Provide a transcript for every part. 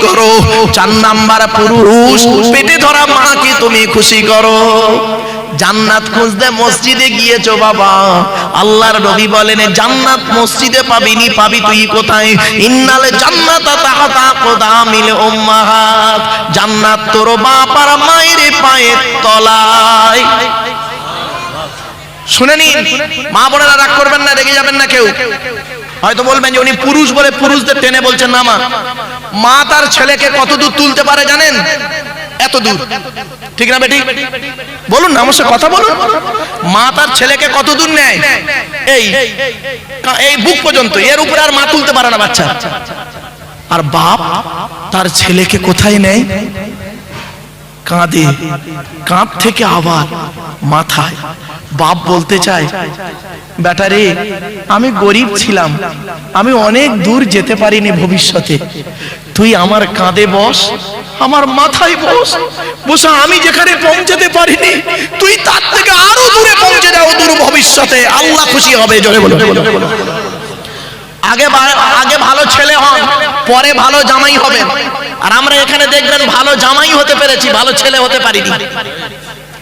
করো। 4 নাম্বার পুরুষ, পেটে ধরা মাকে তুমি খুশি করো। জান্নাত খুঁজতে মসজিদে গিয়েছো বাবা, আল্লাহর নবী বলেন জান্নাত মসজিদে পাবিনি, পাবি তুই কোথায়? ইন্নাল জান্নাতা তাহতা আকদামিল উম্মাহাত, জান্নাত তোর বাপ আর মায়ের পায়ের তলায়। শুনে নিন মা বোনেরা, রাগ করবেন না, রেগে যাবেন না কেউ। হয়তো বলবেন যে উনি পুরুষ বলে পুরুষদের টেনে বলছেন না। মা তার ছেলেকে কত দূর তুলতে পারে জানেন? এত দূর, ঠিক না বেটি? বলুন না, আমার সাথে কথা বলুন। মা তার ছেলেকে কত দূর নেয়? এই বুক পর্যন্ত, এর উপরে আর মা তুলতে পারে না বাচ্চা। আর বাপ তার ছেলেকে কোথায় নেয়? কাঁধে, কাঁধ থেকে আবার মাথায়। বাপ বলতে চায়, বেটা রে, আমি গরিব ছিলাম, আমি অনেক দূর যেতে পারিনি ভবিষ্যতে, তুই আমার কাঁধে বস, আমার মাথায় বস, বসে আমি যেখানে পৌঁছাতে পারিনি তুই তার থেকে আরো দূরে পৌঁছে যাও দূর ভবিষ্যতে, আল্লাহ খুশি হবে। জোরে বলো। আগে ভালো ছেলে হন, পরে ভালো জামাই হবেন। আর আমরা এখানে দেখবেন ভালো জামাই হতে পেরেছি, ভালো ছেলে হতে পারিনি,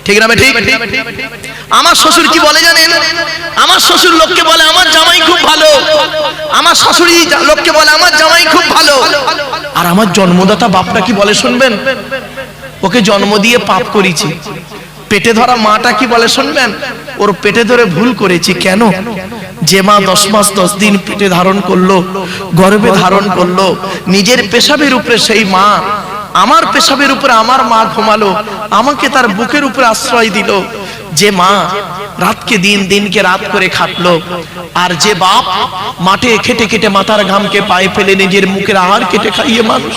ঠিক না? ঠিক। আমার শ্বশুর কি বলে জানেন? আমার শ্বশুর লোককে বলে আমার জামাই খুব ভালো, আমার শাশুড়ি লোককে বলে আমার জামাই খুব ভালো। আর আমার জন্মদাতা বাপটা কি বলে শুনবেন? ওকে জন্ম দিয়ে পাপ করেছি। পেটে ধরা মাটা কি বলে শুনবেন? ওর পেটে ধরে ভুল করেছি। কেন? যে মা 10 মাস 10 দিন পেটে ধারণ করলো, গর্ভে ধারণ করলো, নিজের পেশাবের উপরে সেই মা, আমার পেশাবের উপরে আমার মা ঘুমালো, আমাকে তার বুকের উপরে আশ্রয় দিল। যে মা রাতকে দিন, দিনকে রাত করে খাটলো, আর যে বাপ মাঠে খেটে খেটে মাথার ঘামকে পায়ে ফেলে নিজের মুখের আহার কেটে খাইয়ে মানুষ